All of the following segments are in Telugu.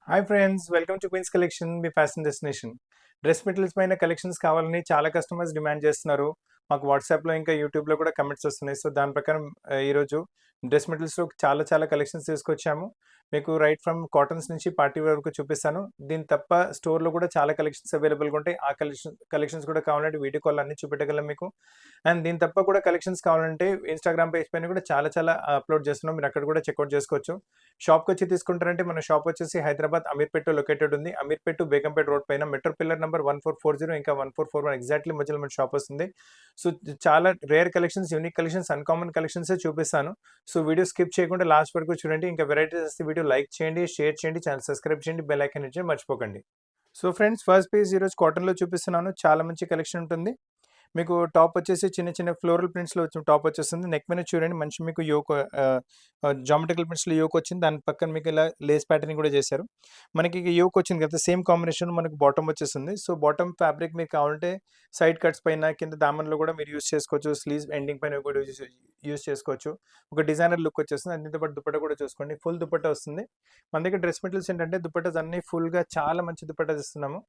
Hi friends, welcome to Queens collection, మీ ఫ్యాషన్ డెస్టినేషన్. డ్రెస్ మెటీరియల్స్ పైన కలెక్షన్స్ కావాలని చాలా కస్టమర్స్ డిమాండ్ చేస్తున్నారు. మాకు వాట్సాప్లో ఇంకా యూట్యూబ్లో కూడా కమెంట్స్ వస్తున్నాయి. సో దాని ప్రకారం ఈరోజు డ్రెస్ మెటీరియల్స్లో చాలా కలెక్షన్స్ తీసుకొచ్చాము. మీకు రైట్ ఫ్రమ్ కాటన్స్ నుంచి పార్టీ వరకు చూపిస్తాను. దీని తప్ప స్టోర్లో కూడా చాలా కలెక్షన్స్ అవైలబుల్గా ఉంటాయి. ఆ కలెక్షన్స్ కూడా కావాలంటే వీడియో కాల్ అన్ని చూపెట్టగలం మీకు. అండ్ దీని తప్ప కూడా కలెక్షన్స్ కావాలంటే ఇన్స్టాగ్రామ్ పేజ్ పైన కూడా చాలా అప్లోడ్ చేస్తున్నాం. మీరు అక్కడ కూడా చెక్అవుట్ చేసుకోవచ్చు. షాప్కి వచ్చి తీసుకుంటారంటే మన షాప్ వచ్చేసి హైదరాబాద్ అమీర్పేట లొకేటెడ్ ఉంది. అమీర్పేట బేగంపేట రోడ్ పైన మెట్రో పిల్లర్ నెంబర్ 1440 ఇంకా 1441 ఎగ్జాక్ట్లీ మధ్యలో మన షాప్ వస్తుంది. సో చాలా rare collections, unique collections, uncommon collections చూపిస్తాను. సో వీడియో స్కిప్ చేయకుండా లాస్ట్ వరకు చూడండి. ఇంకా వెరైటీస్ వస్తే వీడియో లైక్ చేయండి, షేర్ చేయండి, ఛానల్ సబ్స్క్రైబ్ చేయండి, బెల్ ఐకాన్ ఇచ్చి మర్చిపోకండి. సో ఫ్రెండ్స్, ఫస్ట్ పీస్ ఈరోజు కాటన్లో చూపిస్తున్నాను. చాలా మంచి కలెక్షన్ ఉంటుంది. మీకు టాప్ వచ్చేసి చిన్న ఫ్లోరల్ ప్రింట్స్లో టాప్ వచ్చేస్తుంది. నెక్ మీద చూడండి మంచి మీకు యోక్ జామెట్రికల్ ప్రింట్స్లో యోక్ వచ్చింది. దాని పక్కన మీకు ఇలా లేస్ ప్యాటర్న్ కూడా చేశారు. మనకి యోక్ వచ్చింది కదా, సేమ్ కాంబినేషన్ మనకు బాటమ్ వచ్చేస్తుంది. సో బాటమ్ ఫ్యాబ్రిక్ మీకు కావాలంటే సైడ్ కట్స్ పైన కింద దామన్లో కూడా మీరు యూస్ చేసుకోవచ్చు. స్లీవ్స్ ఎండింగ్ పైన కూడా యూస్ చేసుకోవచ్చు. ఒక డిజైనర్ లుక్ వచ్చేస్తుంది. అందుతో పాటు దుపట్టా కూడా చూసుకోండి, ఫుల్ దుపట్టా వస్తుంది. మన దగ్గర డ్రెస్ మెటీరియల్స్ ఏంటంటే దుపట్టాస్ అన్ని ఫుల్గా చాలా మంచి దుపట్టాస్ ఇస్తున్నాము.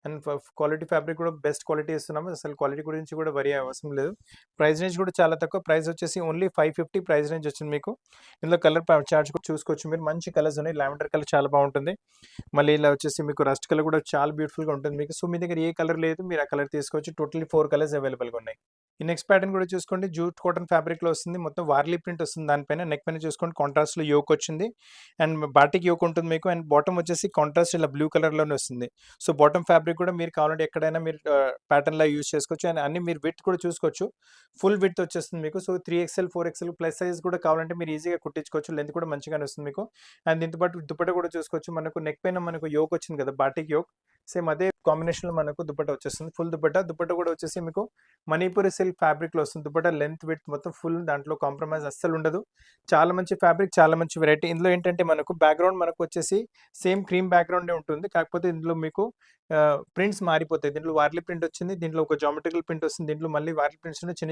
అండ్ క్వాలిటీ ఫ్యాబ్రిక్ కూడా బెస్ట్ క్వాలిటీ ఇస్తున్నాము. అసలు క్వాలిటీ గురించి కూడా వరి అవసరం లేదు. ప్రైస్ రేంజ్ కూడా చాలా తక్కువ. ప్రైస్ వచ్చేసి ఓన్లీ 550 ప్రైస్ రేంజ్ వచ్చింది మీకు. ఇందులో కలర్ చార్ట్స్ కూడా చూసుకోవచ్చు మీరు. మంచి కలర్స్ ఉన్నాయి. లావెండర్ కలర్ చాలా బాగుంటుంది. మళ్ళీ ఇలా వచ్చేసి మీకు రస్ట్ కలర్ కూడా చాలా బ్యూటిఫుల్గా ఉంటుంది మీకు. సో మీ దగ్గర ఏ కలర్ లేదు, మీరు ఆ కలర్ తీసుకోవచ్చు. టోటల్లీ 4 కలర్స్ అవైలబుల్గా ఉన్నాయి. ఈ నెక్స్ట్ ప్యాటర్న్ కూడా చూసుకోండి. జూట్ కాటన్ ఫ్యాబ్రిక్లో వస్తుంది. మొత్తం వార్లీ ప్రింట్ వస్తుంది. దానిపైన నెక్ పైన చూసుకోండి కాంట్రాస్ట్లో యోక్ వచ్చింది. అండ్ బాటిక్ యోక్ ఉంటుంది మీకు. అండ్ బాటమ్ వచ్చేసి కాంట్రాస్ట్ ఇలా బ్లూ కలర్లోనే వస్తుంది. సో బాటమ్ ఫ్యాబ్రిక్ కూడా మీరు కావాలంటే ఎక్కడైనా మీరు ప్యాటర్న్లా యూజ్ చేసుకోవచ్చు. అండ్ అన్ని మీరు విత్ కూడా చూసుకోవచ్చు. ఫుల్ విత్ వచ్చేస్తుంది మీకు. So 3XL 4XL plus size కూడా కావాలంటే మీరు ఈజీగా కుట్టించుకోవచ్చు. లెంత్ కూడా మంచిగానే వస్తుంది మీకు. అండ్ దీంతో పాటు దుపట్టా కూడా చూసుకోవచ్చు. మనకు నెక్ పైన మనకు యోక్ వచ్చింది కదా, బాటిక్ యోక్. సేమ్ అదే కాంబినేషన్లో మనకు దుపట్టా వచ్చేస్తుంది. ఫుల్ దుపట్టా కూడా వచ్చేసి మీకు మణిపూరి సిల్క్ ఫ్యాబ్రిక్లో వస్తుంది. దుపట్టా లెంత్ విత్ మొత్తం ఫుల్, దాంట్లో కాంప్రమైజ్ అస్సలు ఉండదు. చాలా మంచి ఫ్యాబ్రిక్, చాలా మంచి వెరైటీ. ఇందులో ఏంటంటే మనకు బ్యాక్గ్రౌండ్ మనకు వచ్చేసి సేమ్ క్రీమ్ బ్యాక్గ్రౌండే ఉంటుంది. కాకపోతే ఇందులో మీకు ప్రింట్స్ మారిపోతాయి. దీంట్లో వార్లీ ప్రింట్ వచ్చింది. దీంట్లో ఒక జామెట్రికల్ ప్రింట్ వస్తుంది. దీంట్లో మళ్ళీ వార్లీ ప్రింట్స్ చిన్న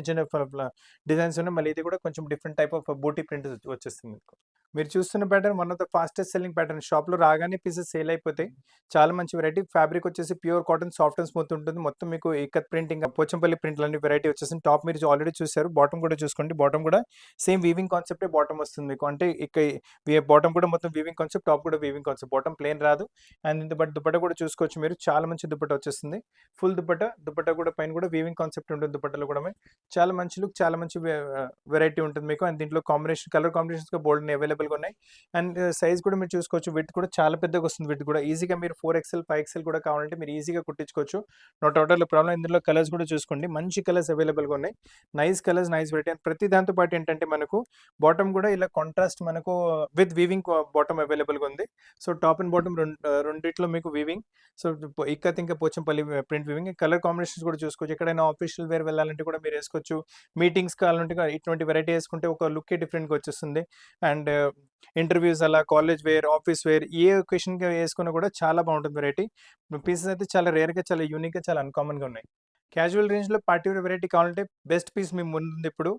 డిజైన్స్ ఉన్నాయి. మళ్ళీ ఇది కూడా కొంచెం different type of buti print వచ్చేస్తుంది మీకు. మీరు చూస్తున్న pattern one of the fastest selling pattern. షాప్లో రాగానే పీసెస్ సేల్ అయిపోతాయి. చాలా మంచి వెరైటీ. ఫ్యాబ్రిక్ వచ్చేసి pure cotton, soft and smooth ఉంటుంది. మొత్తం మీకు ఇక్కత్ ప్రింట్ ఇంకా పోచంపల్లి ప్రింట్లు అన్ని వెరైటీ వచ్చేసింది. టాప్ మీరు ఆల్రెడీ చూసారు. బాటమ్ కూడా చూసుకోండి. బాటమ్ కూడా సేమ్ వీవింగ్ కాన్సెప్టే బాటమ్ వస్తుంది మీకు. అంటే బాటమ్ కూడా మొత్తం వీవింగ్ కాన్సెప్ట్, టాప్ కూడా వీవింగ్ కాన్సెప్ట్. బాటమ్ ప్లేన్ రాదు. అండ్ ఇంత బట్ దుపట్టా కూడా చూసుకోవచ్చు మీరు. చాలా మంచి దుపట్టా వచ్చేస్తుంది. ఫుల్ దుపట్టా కూడా పైన కూడా వీవింగ్ కాన్సెప్ట్ ఉంటుంది. దుపట్టాలో కూడా చాలా మంచి లుక్, చాలా మంచి వెరైటీ ఉంటుంది మీకు. అండ్ దీంట్లో కలర్ కాంబినేషన్స్ బోల్డ్ అవైలబుల్గా ఉన్నాయి. అండ్ సైజ్ కూడా మీరు చూసుకోవచ్చు. విత్ కూడా చాలా పెద్దగా వస్తుంది. విత్ కూడా ఈజీగా మీరు 4XL 5XL కూడా కావాలంటే మీరు ఈజీగా కుట్టించుకోవచ్చు. No total problem. ఇందులో కలర్స్ కూడా చూసుకోండి. మంచి కలర్స్ అవైలబుల్గా ఉన్నాయి. Nice colours, nice variety. And ప్రతి దాంతో పాటు ఏంటంటే మనకు బాటమ్ కూడా ఇలా కాంట్రాస్ట్ మనకు విత్ వీవింగ్ బాటమ్ అవైలబుల్గా ఉంది. సో టాప్ అండ్ బాటమ్ రెండిట్లో మీకు వీవింగ్. సో ఇక్కత్ ఇంకా Pochampally print weaving. Colour combinations కూడా చూసుకోవచ్చు. ఎక్కడైనా ఆఫీషియల్ వేర్ వెళ్ళాలంటే కూడా మీరు వేసుకోవచ్చు. మీటింగ్స్ కావాలంటే ఇటువంటి వెరైటీ వేసుకుంటే ఒక లుక్కే డిఫరెంట్గా వచ్చేస్తుంది. అండ్ ఇంటర్వ్యూస్ అలా, కాలేజ్ వేర్, ఆఫీస్ వేర్, ఏ ఒకేషన్గా వేసుకున్నా కూడా చాలా బాగుంటుంది వెరైటీ. పీసెస్ అయితే చాలా రేర్గా, చాలా యూనిక్గా, చాలా అన్కామన్గా ఉన్నాయి. క్యాజువల్ రేంజ్లో పార్టీ వేర్ వెరైటీ కావాలంటే బెస్ట్ పీస్ మీ ముందు ఇప్పుడు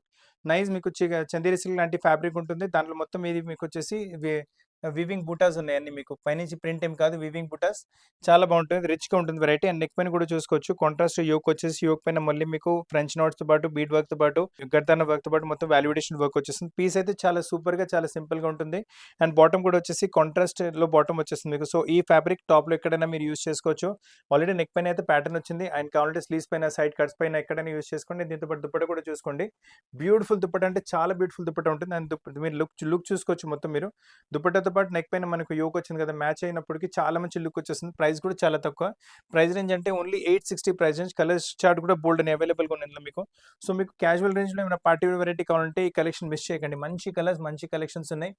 నైస్ మీకు చందేరి సిల్క్ లాంటి ఫ్యాబ్రిక్ ఉంటుంది. దాంట్లో మొత్తం ఇది మీకు వచ్చేసి వీవింగ్ బూటాస్ ఉన్నాయి అన్ని మీకు. పైనుంచి ప్రింట్ ఏం కాదు, వీవింగ్ బూటాస్. చాలా బాగుంటుంది, రిచ్గా ఉంటుంది వెరైటీ. అండ్ నెక్ పైన కూడా చూసుకోవచ్చు. కాంట్రాస్ట్ యోక్ వచ్చేసి యోక్ పైన మళ్ళీ మీకు ఫ్రెంచ్ నోట్స్తో పాటు బీడ్ వర్క్తో పాటు గర్దాన వర్క్తో పాటు మొత్తం వాల్యుడేషన్ వర్క్ వచ్చేస్తుంది. పీస్ అయితే చాలా సూపర్గా, చాలా సింపుల్గా ఉంటుంది. అండ్ బాటమ్ కూడా వచ్చేసి కాంట్రాస్ట్లో బాటమ్ వచ్చేస్తుంది మీకు. సో ఈ ఫ్యాబ్రిక్ టాప్లో ఎక్కడైనా మీరు యూస్ చేసుకోవచ్చు. ఆల్రెడీ నెక్ పైన అయితే ప్యాటర్న్ వచ్చింది. అండ్ కావాలంటే స్లీవ్స్ పైన, సైడ్ కట్స్ పైన ఎక్కడైనా యూస్ చేసుకోండి. దీంతో పాటు దుపట్టా కూడా చూసుకోండి. బ్యూటిఫుల్ దుపట్టా, అంటే చాలా బ్యూటిఫుల్ దుపట్టా ఉంటుంది. అండ్ మీరు లుక్ చూసుకోవచ్చు మొత్తం మీరు. దుపట్టాతో పాటు నెక్ పైన మనకు యోక్ వచ్చింది కదా, మ్యాచ్ అయినప్పటికీ చాలా మంచి లుక్ వచ్చేస్తుంది. ప్రైస్ కూడా చాలా తక్కువ. ప్రైస్ రేంజ్ అంటే only 860 price range. Colour chart కూడా బోల్డ్ అని అవైలబుల్గా ఉంది మీకు. సో మీకు క్యాజువల్ రేంజ్లో ఏమైనా పార్టీ వేర్ వెరైటీ కావాలంటే ఈ కలెక్షన్ మిస్ చేయకండి. మంచి కలర్స్, మంచి కలెక్షన్స్ ఉన్నాయి.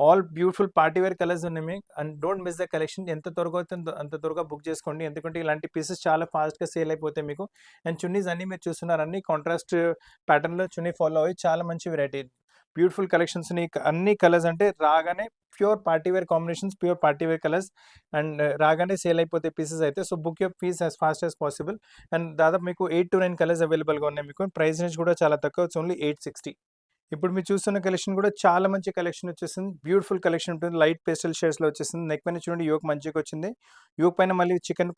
All beautiful party wear colours ఉన్నాయి మీకు. And don't miss the collection. ఎంత త్వరగా అవుతుందో అంత త్వరగా బుక్ చేసుకోండి. ఎందుకంటే ఇలాంటి పీసెస్ చాలా ఫాస్ట్గా సేల్ అయిపోతాయి మీకు. అండ్ చున్నీస్ అన్ని మీరు చూస్తున్నారు, అన్ని కాంట్రాస్ట్ ప్యాటర్న్లో చున్నీ ఫాలో అయ్యి చాలా మంచి వెరైటీ. బ్యూటిఫుల్ కలెక్షన్స్ అన్ని కలర్స్ అంటే రాగానే pure party wear combinations, pure party wear colours. And రాగానే సేల్ అయిపోతే పీసెస్ అయితే. So book your piece as fast as possible. And దాదాపు మీకు 8 to 9 కలర్స్ అవైలబుల్గా ఉన్నాయి మీకు. ప్రైస్ రేంజ్ కూడా చాలా తక్కువ. It's only 860. ఇప్పుడు మీరు చూస్తున్న కలెక్షన్ కూడా చాలా మంచి కలెక్షన్ వచ్చేసింది. బ్యూటిఫుల్ కలెక్షన్ ఉంటుంది. లైట్ పేస్టల్ షేడ్స్‌లో వచ్చేసింది. నెక్ పైన చూడండి యోక్ మంచిగొచ్చింది. యోక్ పైన మళ్ళీ చికెన్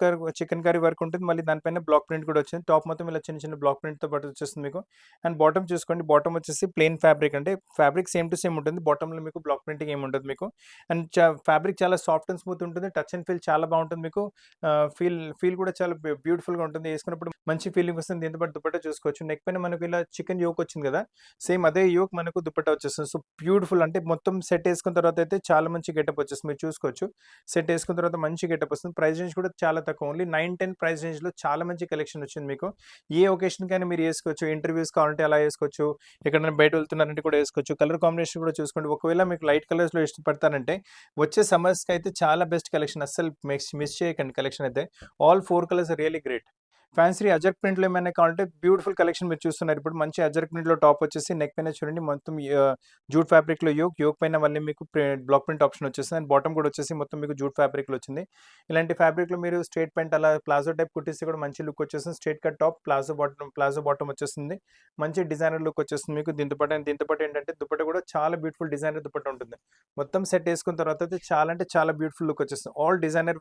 కర్రీ వర్క్ ఉంటుంది. మళ్ళీ దానిపైన బ్లాక్ ప్రింట్ కూడా వచ్చింది. టాప్ మొత్తం ఇలా చిన్న చిన్న బ్లాక్ ప్రింట్‌తో పాటు వచ్చేస్తుంది మీకు. అండ్ బాటమ్ చూసుకోండి. బాటమ్ వచ్చేసి ప్లెయిన్ ఫ్యాబ్రిక్, అంటే ఫ్యాబ్రిక్ సేమ్ టు సేమ్ ఉంటుంది. బాటమ్‌లో మీకు బ్లాక్ ప్రింటింగ్ ఏమి ఉండదు మీకు. అండ్ ఫ్యాబ్రిక్ చాలా సాఫ్ట్ అండ్ స్మూత్ ఉంటుంది. టచ్ అండ్ ఫీల్ చాలా బాగుంటుంది మీకు. ఫీల్ కూడా చాలా బ్యూటిఫుల్‌గా ఉంటుంది. ఏసుకున్నప్పుడు మంచి ఫీలింగ్ వస్తుంది. దీంతో పాటు దుపట్టా చూసుకోవచ్చు. నెక్ పైన మనకు ఇలా చికెన్ యోక్ వచ్చింది కదా! సేమ్ అదే యోక్ మనకు దుపట్టా వచ్చేస్తుంది. సో, బ్యూటిఫుల్, అంటే మొత్తం సెట్ ఏసుకున్న తర్వాత అయితే చాలా మంచి గెటప్ వచ్చేస్తుంది. మీరు చూసుకోవచ్చు. సెట్ ఏసుకున్న తర్వాత మంచి గెటప్ వస్తుంది. ప్రైస్ రేంజ్ కూడా చాలా తక్కువ. ఓన్లీ 9, 10 ప్రైస్ రేంజ్‌లో చాలా మంచి కలెక్షన్ వచ్చింది మీకు. ఏ ఒకేషన్‌కైనా మీరు ఏసుకోవచ్చు. ఇంటర్‌వ్యూస్ కావాలంటే అలా ఏసుకోవచ్చు. ఎక్కడైనా బయట వెళ్తున్నారంటే కూడా ఏసుకోవచ్చు. కలర్ కాంబినేషన్ కూడా చూసుకోండి. ఒకవేళ మీకు లైట్ కలర్స్‌లో ఇష్టపడతానంటే వచ్చే సమ్మర్స్‌కి అయితే చాలా బెస్ట్ కలెక్షన్. అస్సలు మిస్ చేయకండి కలెక్షన్ అయితే. All 4 colours are really great. Fancy ajrak ప్రింట్‌లో ఏమైనా కావాలంటే బ్యూటిఫుల్ కలెక్షన్ మీరు చూస్తున్నారు. ఇప్పుడు మంచి అజరక్ ప్రింట్‌లో టాప్ వచ్చేసి నెక్ పైన చూడండి మొత్తం జూట్ ఫ్యాబ్రిక్‌లో యోక్ పైన మళ్ళీ మీకు బ్లాక్ ప్రింట్ ఆప్షన్ వచ్చేసింది. అండ్ బాటమ్ కూడా వచ్చేసి మొత్తం మీకు జూట్ ఫ్యాబ్రిక్‌లో వచ్చింది. ఇలాంటి ఫ్యాబ్రిక్‌లో మీరు స్ట్రెయిట్ ప్యాంట్ అలా ప్లాజో టైప్ కుట్టిస్తే కూడా మంచి లుక్ వచ్చేస్తుంది. Straight cut top, palazzo bottom వచ్చేస్తుంది. మంచి డిజైనర్ లుక్ వచ్చేస్తుంది మీకు. దీంతో పాటు ఏంటంటే దుపట్టా కూడా చాలా బ్యూటిఫుల్ డిజైనర్ దుపట్టా ఉంటుంది. మొత్తం సెట్ ఏసుకున్న తర్వాత అయితే చాలా అంటే చాలా బ్యూటిఫుల్ లుక్ వచ్చేస్తుంది. ఆల్ డిజైనర్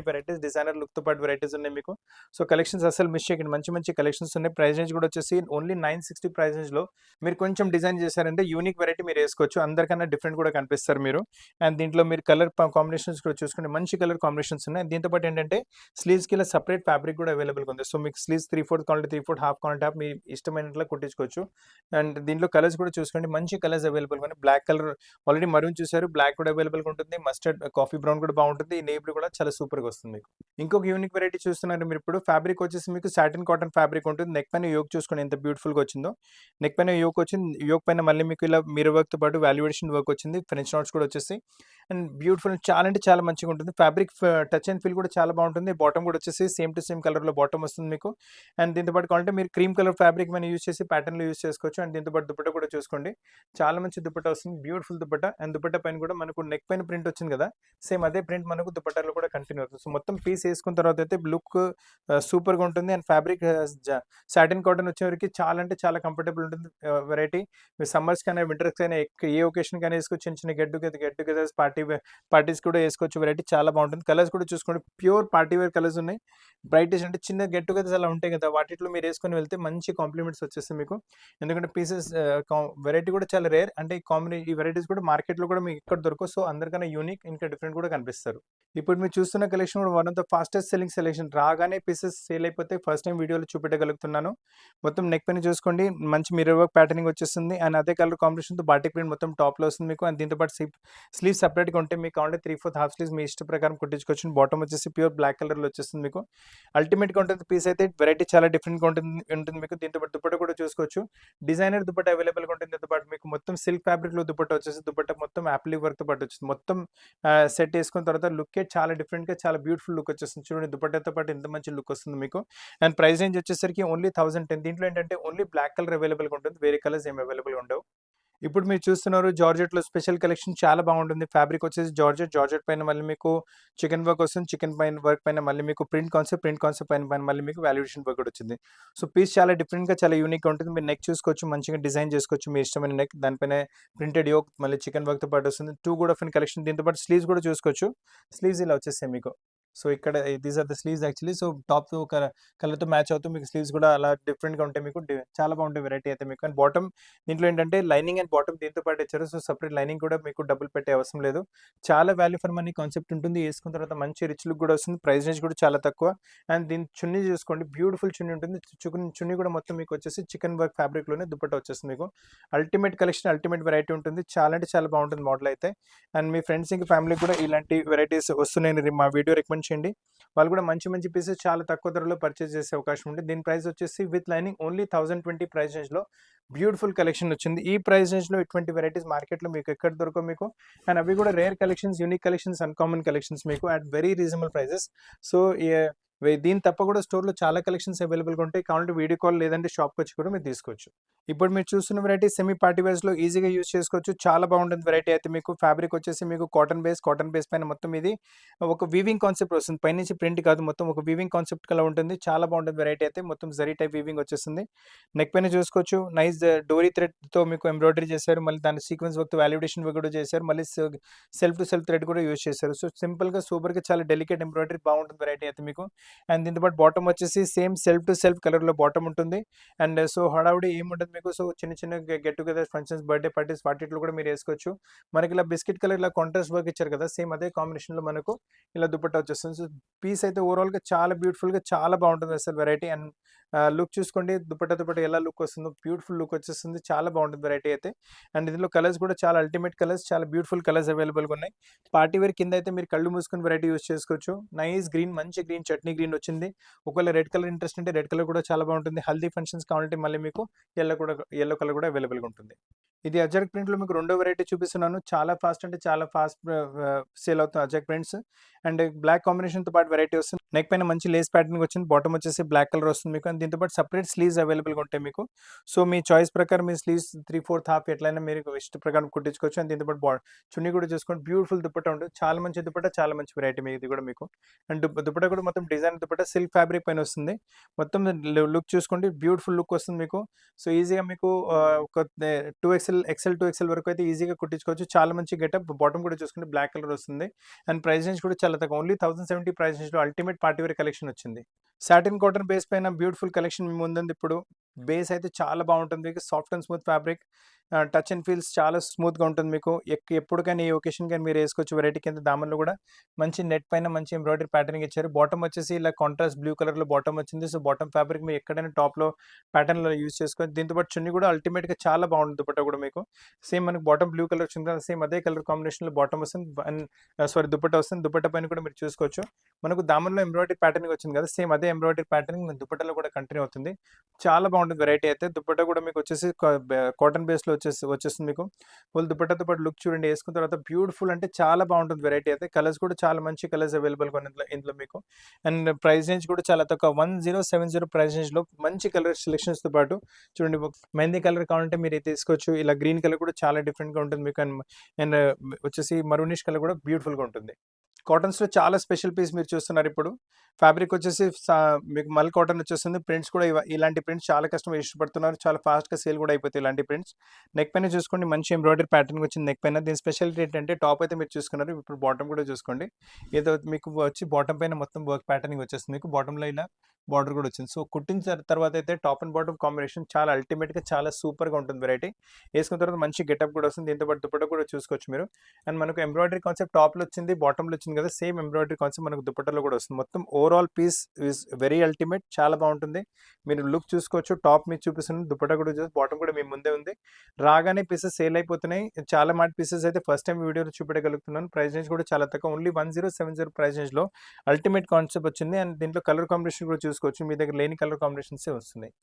వెరైటీస్, డిజైనర్ లుక్‌తో పాటు వెరైటీస్ ఉన్నాయి మీకు. సో, కలెక్షన్స్ అస్సలు మిస్ చేయకండి. మంచి మంచి కలెక్షన్స్ ఉన్నాయి. ప్రైస్ రేంజ్ కూడా వచ్చేసి ఓన్లీ 960 ప్రైస్ రేంజ్‌లో మీరు కొంచెం డిజైన్ చేశారంటే యూనిక్ వెరైటీ మీరు ఏసుకోవచ్చు. అందరికన్నా డిఫరెంట్ కూడా కనిపిస్తారు మీరు. అండ్ దీంట్లో మీరు కలర్ కాంబినేషన్స్ కూడా చూసుకోండి. మంచి కలర్ కాంబినేషన్స్ ఉన్నాయి. దీంతో పాటు ఏంటంటే స్లీవ్స్‌కి ఇలా సెపరేట్ ఫ్యాబ్రిక్ కూడా అవైలబుల్‌గా ఉంది. సో, మీకు స్లీవ్స్ 3/4 కావాలంటే 3/4, హాఫ్ కావాలంటే హాఫ్ మీ ఇష్టమైనట్లా కుట్టించుకోవచ్చు. అండ్ దీంట్లో కలర్స్ కూడా చూసుకోండి. మంచి కలర్స్ అవైలబుల్‌గా ఉన్నాయి. బ్లాక్ కలర్ ఆల్రెడీ మరూన్ చూసారు. బ్లాక్ కూడా అవైలబుల్‌గా ఉంటుంది. మస్టర్డ్, కాఫీ బ్రౌన్ కూడా బాగుంటుంది. నేవీ బ్లూ కూడా చాలా సూపర్‌గా వస్తుంది మీకు. ఇంకొక యూనిక్ వెరైటీ చూస్తున్నారు మీరిప్పుడు. ఫ్యాబ్రిక్ వచ్చేసి మీకు సాటిన్ కాటన్ ఫ్యాబ్రిక్ ఉంటుంది. నెక్ పైన యోక్ చూసుకోండి ఎంత బ్యూటిఫుల్‌గా వచ్చిందో. నెక్ పైన యోక్ వచ్చింది. యోక్ పైన మళ్ళీ మీకు ఇలా మిర్రర్ వర్క్‌తో పాటు వాల్యుయేషన్ వర్క్ వచ్చింది. ఫ్రెంచ్ నాట్స్ కూడా వచ్చేసి అండ్ బ్యూటిఫుల్, చాలా అంటే చాలా మంచిగా ఉంటుంది. ఫ్యాబ్రిక్ టచ్ అండ్ ఫీల్ కూడా చాలా బాగుంటుంది. బాటమ్ కూడా వచ్చేసి సేమ్ టు సేమ్ కలర్‌లో బాటమ్ వస్తుంది మీకు. అండ్ దీంతో పాటు కావాలంటే మీరు క్రీమ్ కలర్ ఫ్యాబ్రిక్ ఏమైనా యూజ్ చేసి ప్యాటర్న్‌లో యూజ్ చేసుకోవచ్చు. అండ్ దీంతో పాటు దుపట్టా కూడా చూసుకోండి. చాలా మంచి దుపట్టా వస్తుంది. బ్యూటిఫుల్ దుపట్టా. అండ్ దుపట్టా పైన కూడా మనకు నెక్ పైన ప్రింట్ వచ్చింది కదా! సేమ్ అదే ప్రింట్ మనకు దుపట్టాలో కూడా కంటిన్యూ అవుతుంది. సో, మొత్తం పీస్ ఏసుకున్న తర్వాత అయితే లుక్ సూపర్‌గా ఉంటుంది. అండ్ ఫ్యాబ్రిక్ సాటిన్ కాటన్ వచ్చేవరకి చాలా అంటే చాలా కంఫర్టబుల్ ఉంటుంది. వెరైటీ మీరు సమ్మర్స్‌కైనా, వింటర్స్‌కైనా ఏ ఒకేషన్‌కైనా ఏసుకోవచ్చు. చిన్న చిన్న గెట్ టుగెదర్స్, పార్టీస్ కూడా ఏసుకోవచ్చు. వెరైటీ చాలా బాగుంటుంది. కలర్స్ కూడా చూసుకోండి. ప్యూర్ పార్టీ వేర్ కలర్స్ ఉన్నాయి. బ్రైటిష్, అంటే చిన్న గెట్ టుగెదర్స్ అలా ఉంటాయి కదా! వాటిట్లో మీరు ఏసుకొని వెళ్తే మంచి కాంప్లిమెంట్స్ వచ్చేస్తాయి మీకు. ఎందుకంటే పీసెస్ వెరైటీ కూడా చాలా రేర్. అంటే ఈ వెరైటీస్ కూడా మార్కెట్‌లో కూడా మీకు ఎక్కడ దొరకవు. సో, అందరికన్నా యూనిక్, ఇంకా డిఫరెంట్ కూడా కనిపిస్తారు. ఇప్పుడు మీరు చూస్తున్న కలెక్షన్ కూడా one of the fastest selling selection. రాగానే పీసెస్ సేల్ అయిపోతే ఫస్ట్ టైం వీడియోలో చూపెట్టగలుగుతున్నాను. మొత్తం నెక్ పైన చూసుకోండి. మంచి మిర్రర్ వర్క్ ప్యాటర్నింగ్ వచ్చేస్తుంది. అండ్ అదే కలర్ కాంబినేషన్‌తో బాటిక్ ప్రింట్ మొత్తం టాప్‌లో వస్తుంది మీకు. అండ్ దీంతో పాటు స్లీవ్స్ సెపరేట్‌గా ఉంటాయి. మీకు కావాలంటే 3/4 హాఫ్ స్లీవ్స్ మీ ఇష్ట ప్రకారం కుట్టించుకోవచ్చు. బాటమ్ వచ్చేసి ప్యూర్ బ్లాక్ కలర్‌లో వచ్చేస్తుంది మీకు. అల్టిమేట్‌గా ఉంటుంది పీస్ అయితే. వెరైటీ చాలా డిఫరెంట్‌గా ఉంటుంది మీకు. దీంతో పాటు దుపట్టా కూడా చూసుకోవచ్చు. డిజైనర్ దుపట్టా అవైలబుల్‌గా ఉంటుంది. దీంతో పాటు మీకు మొత్తం సిల్క్ ఫ్యాబ్రిక్‌లో దుపట్టా వచ్చేసి దుపట్టా మొత్తం యాప్లిక్ వర్క్‌తో పాటు వచ్చింది. మొత్తం సెట్ ఏసుకున్న తర్వాత లుక్కే చాలా డిఫరెంట్‌గా, చాలా బ్యూటిఫుల్ లుక్ వచ్చేస్తుంది. చూడండి దుపట్టాతో పాటు ఎంత మంచి లుక్ వస్తుంది మీకు. అండ్ ప్రైస్ రేంజ్ వచ్చేసరికి ఓన్లీ 1010. దీంట్లో ఏంటంటే ఓన్లీ బ్లాక్ కలర్ అవైలబుల్‌గా ఉంటుంది. వేరే కలర్స్ ఏమి అవైలబుల్‌గా ఉండవు. ఇప్పుడు మీరు చూస్తున్నారు జార్జెట్‌లో స్పెషల్ కలెక్షన్ చాలా బాగుంటుంది. ఫ్యాబ్రిక్ వచ్చేసి జార్జెట్ పైన మళ్ళీ మీకు చికెన్ వర్క్ వస్తుంది. చికెన్ పైన వర్క్ పైన మళ్ళీ మీకు ప్రింట్ కాన్సెప్ట్ పైన మళ్ళీ మీకు వాల్యుయేషన్ వర్క్ కూడా వచ్చింది. సో, పీస్ చాలా డిఫరెంట్‌గా, చాలా యూనిక్‌గా ఉంటుంది. మీరు నెక్ చూసుకోవచ్చు. మంచిగా డిజైన్ చేసుకోవచ్చు. మీ ఇష్టమైన నెక్. దానిపైన ప్రింటెడ్ యోక్ మళ్ళీ చికెన్ వర్క్‌తో పాటు వస్తుంది. 2 కూడా ఫిన్ కలెక్షన్. దీంతో పాటు స్లీవ్స్ కూడా చూసుకోవచ్చు. స్లీవ్స్ ఇలా వచ్చేస్తాయి మీకు. సో, ఇక్కడ these are the sleeves actually. So, top కలర్‌తో మ్యాచ్ అవుతూ మీకు స్లీవ్స్ కూడా అలా డిఫరెంట్‌గా ఉంటాయి మీకు. చాలా బాగుంటాయి వెరైటీ అయితే మీకు. అండ్ బాటమ్ దీంట్లో ఏంటంటే లైనింగ్ అండ్ బాటమ్ దీంతో పాటు ఇచ్చారు. సో, సెపరేట్ లైనింగ్ కూడా మీకు డబ్బులు పెట్టే అవసరం లేదు. చాలా వాల్యూ ఫర్ మనీ కాన్సెప్ట్ ఉంటుంది. ఏసుకున్న తర్వాత మంచి రిచ్ లుక్ కూడా వస్తుంది. ప్రైస్ రేంజ్ కూడా చాలా తక్కువ. అండ్ దీని చున్నీ చూసుకోండి. బ్యూటిఫుల్ చున్నీ ఉంటుంది. చున్నీ కూడా మొత్తం మీకు వచ్చేసి చికెన్ వర్క్ ఫ్యాబ్రిక్‌లోనే దుపట్టా వచ్చేస్తుంది మీకు. అల్టిమేట్ కలెక్షన్, అల్టిమేట్ వెరైటీ ఉంటుంది. చాలా అంటే చాలా బాగుంటుంది మోడల్ అయితే. అండ్ మీ ఫ్రెండ్స్ ఇంకా ఫ్యామిలీకి కూడా ఇలాంటి వెరైటీస్ వస్తున్నాయని మా వీడియో రికమెండ్ చేయండి. వాళ్ళు కూడా మంచి మంచి పీసెస్ చాలా తక్కువ ధరలో పర్చేస్ చేసే అవకాశం ఉంది. దీని ప్రైస్ వచ్చేసి విత్ లైనింగ్ ఓన్లీ 1020 ప్రైస్ రేంజ్‌లో బ్యూటిఫుల్ కలెక్షన్ వచ్చింది. ఈ ప్రైస్ రేంజ్‌లో ఇటువంటి వెరైటీస్ మార్కెట్‌లో మీకు ఎక్కడ దొరకవు మీకు. అండ్ అవి కూడా rare collections, unique collections, uncommon collections మీకు at very reasonable prices. So, దీని తప్ప కూడా స్టోర్‌లో చాలా కలెక్షన్స్ అవైలబుల్‌గా ఉంటాయి. కావాలంటే వీడియో కాల్ లేదంటే షాప్‌కొచ్చి కూడా మీరు తీసుకోవచ్చు. ఇప్పుడు మీరు చూస్తున్న వెరైటీ సెమీ పార్టీ వేర్స్‌లో ఈజీగా యూజ్ చేసుకోవచ్చు. చాలా బాగుంటుంది వెరైటీ అయితే మీకు ఫ్యాబ్రిక్ వచ్చేసి మీకు కాటన్ బేస్ పైన మొత్తం ఇది ఒక వీవింగ్ కాన్సెప్ట్ వస్తుంది. పైనుంచి ప్రింట్ కాదు మొత్తం ఒక వీవింగ్ కాన్సెప్ట్ కలా ఉంటుంది. చాలా బాగుంటుంది వెరైటీ అయితే మొత్తం జరీ టైప్ వీవింగ్ వచ్చేస్తుంది. నెక్ పైన చూసుకోవచ్చు నైస్ డోరీ థ్రెడ్‌తో మీకు ఎంబ్రాయిడరీ చేశారు. మళ్ళీ దాని సీక్వెన్స్ వర్క్ వాల్యుడేషన్ వర్క్ కూడా చేశారు. మళ్ళీ సెల్ఫ్ టు సెల్ఫ్ థ్రెడ్ కూడా యూజ్ చేశారు. సో సింపుల్‌గా సూపర్‌గా చాలా డెలికేట్ ఎంబ్రాయిడరీ బాగుంటుంది వెరైటీ అయితే మీకు. అండ్ దీంతో పాటు బాటమ్ వచ్చేసి సేమ్ సెల్ఫ్ టు సెల్ఫ్ కలర్‌లో బాటమ్ ఉంటుంది. అండ్ సో హడావుడి ఏముండదు మీకు. సో చిన్న చిన్న get together functions, birthday parties వాటిట్లో కూడా మీరు ఏసుకోవచ్చు. మనకి ఇలా బిస్కెట్ కలర్ ఇలా కాంట్రాస్ట్ వర్క్ ఇచ్చారు కదా! సేమ్ అదే కాంబినేషన్‌లో మనకు ఇలా దుపట్టా వచ్చేస్తుంది. సో పీస్ అయితే ఓవరాల్‌గా చాలా బ్యూటిఫుల్‌గా చాలా బాగుంటుంది అసలు వెరైటీ. అండ్ లుక్ చూసుకోండి దుపట్టా ఎలా లుక్ వస్తుందో బ్యూటిఫుల్ లుక్ వచ్చేస్తుంది. చాలా బాగుంటుంది వెరైటీ అయితే. అండ్ ఇందులో కలర్స్ కూడా చాలా అల్టిమేట్ కలర్స్, చాలా బ్యూటిఫుల్ కలర్స్ అవైలబుల్‌గా ఉన్నాయి. పార్టీ వేర్ కింద అయితే మీరు కళ్ళు మూసుకొని వెరైటీ యూజ్ చేసుకోవచ్చు. నైస్ గ్రీన్, మంచి గ్రీన్, చట్నీ గ్రీన్ వచ్చింది. ఒకవేళ రెడ్ కలర్ ఇంట్రెస్ట్ ఉంటే రెడ్ కలర్ కూడా చాలా బాగుంటుంది. హల్దీ ఫంక్షన్స్ కావాలంటే మళ్ళీ మీకు యెల్లో కలర్ కూడా అవైలబుల్‌గా ఉంటుంది. ఇది అజరక్ ప్రింట్‌లో మీకు రెండో వెరైటీ చూపిస్తున్నాను. చాలా ఫాస్ట్ అంటే చాలా ఫాస్ట్ సేల్ అవుతుంది అజరక్ ప్రింట్స్. అండ్ బ్లాక్ కాంబినేషన్‌తో పాటు వెరైటీ వస్తుంది. నెక్ పైన మంచి లేస్ ప్యాటర్నింగ్ వచ్చింది. బాటమ్ వచ్చేసి బ్లాక్ కలర్ వస్తుంది మీకు. అండ్ దీంతో పాటు సెపరేట్ స్లీవ్స్ అవైలబుల్‌గా ఉంటాయి మీకు. సో మీ చాయిస్ ప్రకారం మీ స్లీవ్స్ 3/4 హాఫ్ ఎట్లైనా మీరు ఇష్ట ప్రకారం కుట్టించుకోవచ్చు. అండ్ దీంతో పాటు చున్నీ కూడా చూసుకోండి బ్యూటిఫుల్ దుపట్టా ఉంటుంది. చాలా మంచి దుపట్టా, చాలా మంచి వెరైటీ ఇది కూడా మీకు. అండ్ దుపట్టా కూడా మొత్తం డిజైన్ దుపట్టా సిల్క్ ఫ్యాబ్రిక్ పైన వస్తుంది. మొత్తం లుక్ చూసుకోండి బ్యూటిఫుల్ లుక్ వస్తుంది మీకు. సో ఈజీగా మీకు ఒక 2XL, ఎక్స్ఎల్ 2XL వరకు అయితే ఈజీగా కుట్టించుకోవచ్చు. చాలా మంచి గెటప్. బాటమ్ కూడా చూసుకుంటే బ్లాక్ కలర్ వస్తుంది. అండ్ ప్రైస్ రేంజ్ కూడా చాలా తక్కువ. ఓన్లీ 1070 ప్రైస్ రేంజ్‌లో అల్టిమేట్ పార్టీ వేర్ కలెక్షన్ వచ్చింది. సాటిన్ కాటన్ బేస్ పైన బ్యూటిఫుల్ కలెక్షన్ మీ ముందుంది ఇప్పుడు. బేస్ అయితే చాలా బాగుంటుంది. Soft and smooth fabric. Touch and feels చాలా స్మూత్‌గా ఉంటుంది మీకు. ఎప్పటికైనా ఏ ఒకేషన్‌కైనా మీరు ఏసుకోవచ్చు. వెరైటీ కింద దామన్‌లో కూడా మంచి నెట్ పైన మంచి ఎంబ్రాయిడరీ ప్యాటర్నింగ్ ఇచ్చారు. బాటమ్ వచ్చేసి ఇలా కాంట్రాస్ట్ బ్లూ కలర్‌లో బాటమ్ వచ్చింది. సో బాటమ్ ఫ్యాబ్రిక్ మీరు ఎక్కడైనా టాప్‌లో ప్యాటర్న్‌లో యూజ్ చేసుకోవచ్చు. దీంతో పాటు చున్నీ కూడా అల్టిమేట్‌గా చాలా బాగుంటుంది దుపట్టా కూడా మీకు. సేమ్ మనకు బాటమ్ బ్లూ కలర్ వచ్చింది కదా! సేమ్ అదే కలర్ కాంబినేషన్‌లో బాటమ్ వస్తుంది. దుపట్టా వస్తుంది. దుపట్టా పైన కూడా మీరు చూసుకోవచ్చు. మనకు దామన్‌లో ఎంబ్రాయిడరీ ప్యాటర్నింగ్ వచ్చింది కదా! సేమ్ అదే ఎంబ్రాయిడరీ ప్యాటర్నింగ్ మన దుపట్టాలో కూడా కంటిన్యూ అవుతుంది. చాలా బాగుంటుంది వెరైటీ అయితే. దుపట్టా కూడా మీకు వచ్చేసి కాటన్ బేస్‌లో వచ్చేస్తుంది మీకు. ఫుల్ దుపట్టాతో పాటు లుక్ చూడండి. ఏసుకున్న తర్వాత బ్యూటిఫుల్ అంటే చాలా బాగుంటుంది వెరైటీ అయితే. కలర్స్ కూడా చాలా మంచి కలర్స్ అవైలబుల్‌గా ఉన్నాయి ఇందులో మీకు. అండ్ ప్రైస్ రేంజ్ కూడా చాలా తక్కువ. 1070 ప్రైస్ రేంజ్‌లో మంచి కలర్ సెలెక్షన్స్‌తో పాటు చూడండి మెహందీ కలర్ కావాలంటే మీరు ఇది తీసుకోవచ్చు. ఇలా గ్రీన్ కలర్ కూడా చాలా డిఫరెంట్‌గా ఉంటుంది మీకు. అండ్ వచ్చేసి మరూనిష్ కలర్ కూడా బ్యూటిఫుల్‌గా ఉంటుంది. కాటన్స్‌లో చాలా స్పెషల్ పీస్ మీరు చూస్తున్నారు ఇప్పుడు. ఫ్యాబ్రిక్ వచ్చేసి మీకు మల్ కాటన్ వచ్చేస్తుంది. ప్రింట్స్ కూడా ఇలాంటి ప్రింట్స్ చాలా కస్టమర్ ఇష్టపడుతున్నారు. చాలా ఫాస్ట్‌గా సేల్ కూడా అయిపోతాయి ఇలాంటి ప్రింట్స్. నెక్ పైన చూసుకోండి మంచి ఎంబ్రాయిడరీ ప్యాటర్న్ వచ్చింది నెక్ పైన. దీని స్పెషాలిటీ ఏంటంటే టాప్ అయితే మీరు చూసుకున్నారు. ఇప్పుడు బాటమ్ కూడా చూసుకోండి. ఏదో మీకు వచ్చి బాటమ్ పైన మొత్తం వర్క్ ప్యాటర్నింగ్ వచ్చేస్తుంది మీకు. బాటమ్‌లో ఇలా బార్డర్ కూడా వచ్చింది. సో కుట్టిన తర్వాత అయితే టాప్ అండ్ బాటమ్ కాంబినేషన్ చాలా అల్టిమేట్‌గా చాలా సూపర్‌గా ఉంటుంది వెరైటీ. ఏసుకున్న తర్వాత మంచి గెటప్ కూడా వస్తుంది. దీంతో పాటు దుపట్టా కూడా చూసుకోవచ్చు మీరు. అండ్ మనకు ఎంబ్రాయిడరీ కాన్సెప్ట్ టాప్‌లో వచ్చింది, బాటమ్‌లో వచ్చింది కదా! సేమ్ ఎంబ్రాయిడరీ కాన్సెప్ట్ మనకు దుపట్టాలో కూడా వస్తుంది. మొత్తం overall piece is very ultimate. చాలా బాగుంటుంది. మీరు లుక్ చూసుకోవచ్చు. టాప్ మీకు చూపిస్తున్నాను. దుపట్టా కూడా బాటమ్ కూడా మీ ముందే ఉంది. రాగానే పీసెస్ సేల్ అయిపోతున్నాయి. చాలా పీసెస్ అయితే ఫస్ట్ టైం వీడియోలో చూపెట్టగలుగుతున్నాను. ప్రైస్ రేంజ్ కూడా చాలా తక్కువ. ఓన్లీ 1070 ప్రైస్ రేంజ్‌లో అల్టిమేట్ కాన్సెప్ట్ వచ్చింది. అండ్ దీంట్లో కలర్ కాంబినేషన్ కూడా చూసుకోవచ్చు. మీ దగ్గర లేని కలర్ కాంబినేషన్సే వస్తున్నాయి.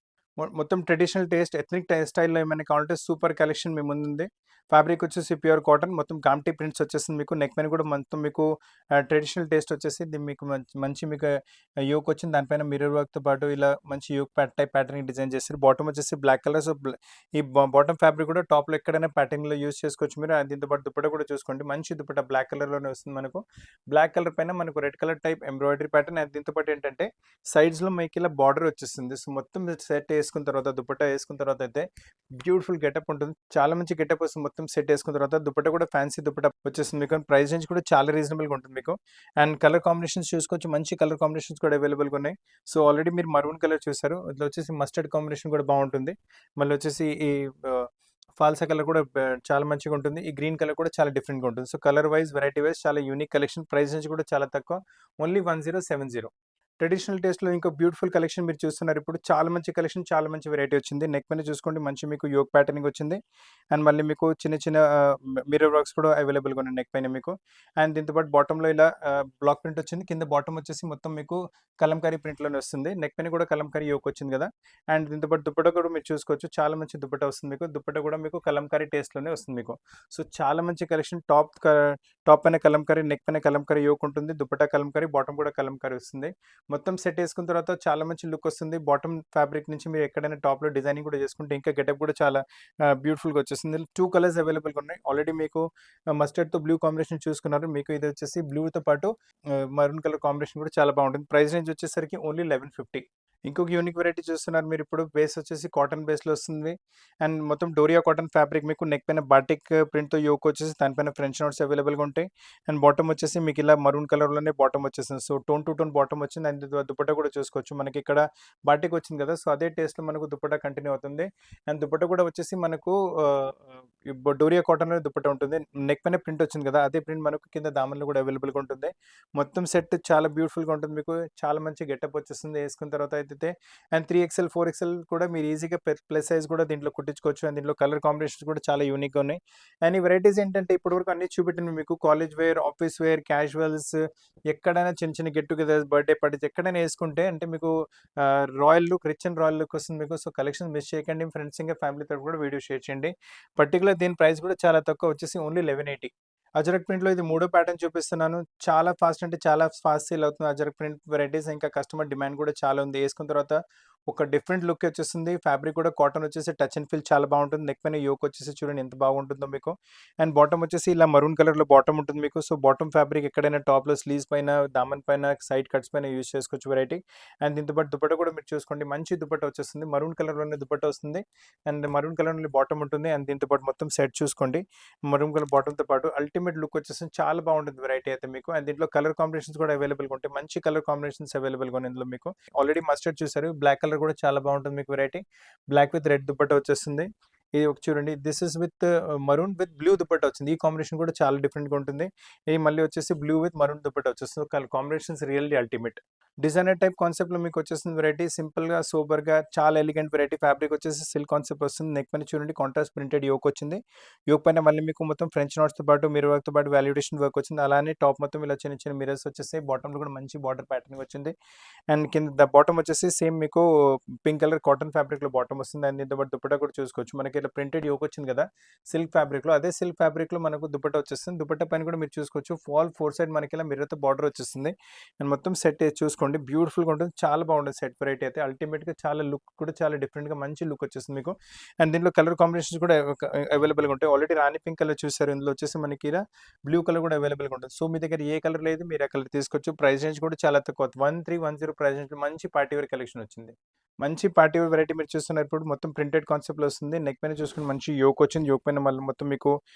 మొత్తం ట్రెడిషనల్ టేస్ట్, ఎథ్నిక్ స్టైల్‌లో ఏమైనా కావాలంటే సూపర్ కలెక్షన్ మీ ముందుంది. ఫ్యాబ్రిక్ వచ్చేసి ప్యూర్ కాటన్. మొత్తం గామ్టీ ప్రింట్స్ వచ్చేస్తుంది మీకు. నెక్ పైన కూడా మొత్తం మీకు ట్రెడిషనల్ టేస్ట్ వచ్చేసి ఇది మీకు మంచి మీకు యోక్ వచ్చింది. దానిపైన మిర్రర్ వర్క్‌తో పాటు ఇలా మంచి యోక్ టైప్ ప్యాటర్నింగ్ డిజైన్ చేశారు. బాటమ్ వచ్చేసి బ్లాక్ కలర్. సో ఈ బాటమ్ ఫ్యాబ్రిక్ కూడా టాప్‌లో ఎక్కడైనా ప్యాటర్న్‌లో యూజ్ చేసుకోవచ్చు మీరు. దీంతో పాటు దుపట్టా కూడా చూసుకోండి. మంచి దుపట్టా బ్లాక్ కలర్‌లోనే వస్తుంది మనకు. బ్లాక్ కలర్ పైన మనకు red colour type embroidery pattern. And దీంతో పాటు ఏంటంటే సైడ్స్‌లో మీకు ఇలా బార్డర్ వచ్చేస్తుంది. సో మొత్తం సెట్ ఏసుకున్న తర్వాత దుపట్టా ఏసుకున్న తర్వాత అయితే బ్యూటిఫుల్ గెటప్ ఉంటుంది. చాలా మంచి గెటప్ వస్తుంది. మొత్తం సెట్ ఏసుకున్న తర్వాత దుపట్టా కూడా ఫ్యాన్సీ దుపట్టా వచ్చేస్తుంది మీకు. ప్రైస్ రేంజ్ కూడా చాలా రీజనబుల్‌గా ఉంటుంది మీకు. అండ్ కలర్ కాంబినేషన్స్ చూసుకోవచ్చు. మంచి కలర్ కాంబినేషన్స్ కూడా అవైలబుల్‌గా ఉన్నాయి. సో ఆల్రెడీ మీరు మరూన్ కలర్ చూసారు. ఇట్లా వచ్చేసి మస్టర్డ్ కాంబినేషన్ కూడా బాగుంటుంది. మళ్ళీ వచ్చేసి ఈ ఫాల్సా కలర్ కూడా చాలా మంచిగా ఉంటుంది. ఈ గ్రీన్ కలర్ కూడా చాలా డిఫరెంట్‌గా ఉంటుంది. So colour wise, variety wise చాలా యూనిక్ కలెక్షన్. ప్రైస్ రేంజ్ కూడా చాలా తక్కువ. ఓన్లీ 1070. ట్రెడిషనల్ టేస్ట్‌లో ఇంకో బ్యూటిఫుల్ కలెక్షన్ మీరు చూస్తున్నారు ఇప్పుడు. చాలా మంచి కలెక్షన్, చాలా మంచి వెరైటీ వచ్చింది. నెక్ పైన చూసుకోండి మంచి మీకు యోక్ ప్యాటర్నింగ్ వచ్చింది. అండ్ మళ్ళీ మీకు చిన్న చిన్న మిర్రర్ వర్క్స్ కూడా అవైలబుల్‌గా ఉన్నాయి నెక్ పైన మీకు. అండ్ దీంతో పాటు బాటమ్‌లో ఇలా బ్లాక్ ప్రింట్ వచ్చింది. కింద బాటమ్ వచ్చేసి మొత్తం మీకు కలంకారీ ప్రింట్‌లోనే వస్తుంది. నెక్ పైన కూడా కలంకారీ యోక్ వచ్చింది కదా! అండ్ దీంతో పాటు దుపట్టా కూడా మీరు చూసుకోవచ్చు. చాలా మంచి దుపట్టా వస్తుంది మీకు. దుపట్టా కూడా మీకు కలంకారీ టేస్ట్‌లోనే వస్తుంది మీకు. సో చాలా మంచి కలెక్షన్. టాప్ పైన కలంకారీ, నెక్ పైన కలంకారీ యోక్ ఉంటుంది. దుపట్టా కలంకారీ, బాటమ్ కూడా కలంకారీ వస్తుంది. మొత్తం సెట్ వేసుకున్న తర్వాత చాలా మంచి లుక్ వస్తుంది. బాటమ్ ఫ్యాబ్రిక్ నుంచి మీరు ఎక్కడైనా టాప్‌లో డిజైనింగ్ కూడా చేసుకుంటే ఇంకా గెటప్ కూడా చాలా బ్యూటిఫుల్‌గా వచ్చేస్తుంది. 2 కలర్స్ అవైలబుల్‌గా ఉన్నాయి. ఆల్రెడీ మీకు మస్టర్డ్‌తో బ్లూ కాంబినేషన్ చూసుకున్నారు. మీకు ఇది వచ్చేసి బ్లూతో పాటు మరూన్ కలర్ కాంబినేషన్ కూడా చాలా బాగుంటుంది. ప్రైస్ రేంజ్ వచ్చేసరికి ఓన్లీ 1150. ఇంకొక యూనిక్ వెరైటీ చూస్తున్నారు మీరు ఇప్పుడు. బేస్ వచ్చేసి కాటన్ బేస్‌లో వస్తుంది. అండ్ మొత్తం డోరియా కాటన్ ఫ్యాబ్రిక్ మీకు నెక్ పైన బాటిక్ ప్రింట్‌తో యోక్ వచ్చేసి దానిపైన ఫ్రెంచ్ నోట్స్ అవైలబుల్‌గా ఉంటాయి. అండ్ బాటమ్ వచ్చేసి మీకు ఇలా మరూన్ కలర్‌లోనే బాటమ్ వచ్చేసింది. So tone to tone bottom వచ్చింది. అండ్ దుపట్టా కూడా చూసుకోవచ్చు. మనకి ఇక్కడ బాటిక్ వచ్చింది కదా! సో అదే టేస్ట్‌లో మనకు దుపట్టా కంటిన్యూ అవుతుంది. అండ్ దుపట్టా కూడా వచ్చేసి మనకు డోరియా కాటన్‌లో దుపట్టా ఉంటుంది. నెక్ పైన ప్రింట్ వచ్చింది కదా! అదే ప్రింట్ మనకు కింద దామన్‌లో కూడా అవైలబుల్‌గా ఉంటుంది. మొత్తం సెట్ చాలా బ్యూటిఫుల్‌గా ఉంటుంది మీకు. చాలా మంచి గెటప్ వచ్చేస్తుంది ఏసుకున్న తర్వాత అయితే. అండ్ 3XL, 4XL కూడా మీరు ఈజీగా ప్లస్ సైజ్ కూడా దీంట్లో కుట్టించుకోవచ్చు. అండ్ దీంట్లో కలర్ కాంబినేషన్స్ కూడా చాలా యూనిక్‌గా ఉన్నాయి. అండ్ ఈ వెరైటీస్ ఏంటంటే ఇప్పటివరకు అన్నీ చూపెట్టినవి మీకు college wear, office wear, casuals ఎక్కడైనా చిన్న చిన్న గెట్ టుగెదర్స్, బర్త్‌డే పార్టీస్ ఎక్కడైనా ఏసుకుంటే అంటే మీకు royal look, rich and royal look వస్తుంది మీకు. సో కలెక్షన్స్ మిస్ చేయకండి. ఫ్రెండ్స్ ఇంకా ఫ్యామిలీతో కూడా వీడియో షేర్ చేయండి. పర్టిక్యులర్ దీని ప్రైస్ కూడా చాలా తక్కువ వచ్చేసి ఓన్లీ 1180. అజరక్ ప్రింట్‌లో ఇది మూడో ప్యాటర్న్ చూపిస్తున్నాను. చాలా ఫాస్ట్ అంటే చాలా ఫాస్ట్ సేల్ అవుతుంది అజరక్ ప్రింట్ వెరైటీస్. ఇంకా కస్టమర్ డిమాండ్ కూడా చాలా ఉంది. ఏసుకున్న తర్వాత ఒక డిఫరెంట్ లుక్ వచ్చేస్తుంది. ఫ్యాబ్రిక్ కూడా కాటన్ వచ్చేసి టచ్ అండ్ ఫీల్ చాలా బాగుంటుంది. నెక్ పైన యోక్ వచ్చేసి చూడండి ఎంత బాగుంటుందో మీకు. అండ్ బాటమ్ వచ్చేసి ఇలా మరూన్ కలర్‌లో బాటమ్ ఉంటుంది మీకు. సో బాటమ్ ఫ్యాబ్రిక్ ఎక్కడైనా టాప్‌లో స్లీవ్స్ పైన, దామన్ పైన, సైడ్ కట్స్ పైన యూజ్ చేసుకోవచ్చు వెరైటీ. అండ్ దీంతో పాటు దుపట్టా కూడా మీరు చూసుకోండి. మంచి దుపట్టా వచ్చేస్తుంది. మరూన్ కలర్‌లోనే దుపట్టా వస్తుంది. అండ్ మరూన్ కలర్‌లో బాటమ్ ఉంటుంది. అండ్ దీంతో పాటు మొత్తం సెట్ చూసుకోండి. మరూన్ కలర్ బాటమ్‌తో పాటు అల్టిమేట్ లుక్ వచ్చేసి చాలా బాగుంటుంది వెరైటీ అయితే మీకు. అండ్ దీంట్లో కలర్ కాంబినేషన్స్ కూడా అవైలబుల్‌గా ఉంటాయి. మంచి కలర్ కాంబినేషన్స్ అవైలబుల్‌గా ఉన్నాయి ఇందులో మీకు. ఆల్రెడీ మస్టర్డ్ చూసారు. బ్లాక్ కలర్ కూడా చాలా బాగుంటుంది మీకు variety. Black with red dupatta వచ్చేస్తుంది. ఇది ఒక చూడండి. This is with maroon with blue dupatta వచ్చింది. ఈ కాంబినేషన్ కూడా చాలా డిఫరెంట్‌గా ఉంటుంది. ఇది మళ్ళీ వచ్చేసి బ్లూ విత్ మరూన్ దుపట్టా వచ్చేస్తుంది. Combinations really ultimate. Designer type కాన్సెప్ట్‌లో మీకు వచ్చేసింది వెరైటీ. సింపుల్‌గా, సూపర్‌గా చాలా ఎలిగెంట్ వెరైటీ. ఫ్యాబ్రిక్ వచ్చేసి సిల్క్ కాన్సెప్ట్ వస్తుంది. నెక్ పైన చూడండి కాంట్రాస్ట్ ప్రింటెడ్ యోక్ వచ్చింది. యోక్ పైన మళ్ళీ మీకు మొత్తం ఫ్రెంచ్ నోట్స్‌తో పాటు మిర్రర్ వర్క్‌తో పాటు వాల్యుడేషన్ వర్క్ వచ్చింది. అలానే టాప్ మొత్తం ఇలా చిన్న చిన్న మిర్రర్స్ వచ్చేసాయి. బాటమ్‌లో కూడా మంచి బార్డర్ ప్యాటర్న్ వచ్చింది. అండ్ కింద బాటమ్ వచ్చేసి సేమ్ మీకు పింక్ కలర్ కాటన్ ఫ్యాబ్రిక్‌లో బాటమ్ వస్తుంది. అండ్ దీంతో పాటు దుపట్టా కూడా చూసుకోవచ్చు. మనకి ఇలా ప్రింటెడ్ యోక్ వచ్చింది కదా! సిల్క్ ఫ్యాబ్రిక్‌లో. అదే సిల్క్ ఫ్యాబ్రిక్‌లో మనకు దుపట్టా వచ్చేస్తుంది. దుపట్టా పైన కూడా మీరు చూసుకోవచ్చు. ఫోర్ సైడ్ మనకి ఇలా మిర్రర్‌తో బార్డర్ వచ్చేస్తుంది. అండ్ మొత్తం సెట్ చూసుకోండి. బ్యూటిఫుల్‌గా ఉంటుంది. చాలా బాగుంటుంది సెట్ వెరైటీ అయితే. అల్టిమేట్‌గా చాలా లుక్ కూడా చాలా డిఫరెంట్‌గా మంచి లుక్ వచ్చేస్తుంది మీకు. అండ్ దీంట్లో కలర్ కాంబినేషన్స్ కూడా అవైలబుల్‌గా ఉంటాయి. ఆల్రెడీ రాణి పింక్ కలర్ చూసారు. ఇందులో వచ్చేసి మనకి ఇలా బ్లూ కలర్ కూడా అవైలబుల్‌గా ఉంటుంది. సో మీ దగ్గర ఏ కలర్ లేదు మీరు ఆ కలర్ తీసుకోవచ్చు. ప్రైస్ రేంజ్ కూడా చాలా తక్కువ. 1310 ప్రైస్ రేంజ్‌లో మంచి పార్టీ వేర్ కలెక్షన్ వచ్చింది. మంచి పార్టీ వేర్ వెరైటీ మీరు చూస్తున్నారు ఇప్పుడు. మొత్తం ప్రింటెడ్ కాన్సెప్ట్‌లో వస్తుంది. నెక్ పైన చూసుకుంటే మంచి యోక్ వచ్చింది. యోక్ పైన మళ్ళీ మొత్తం మీకు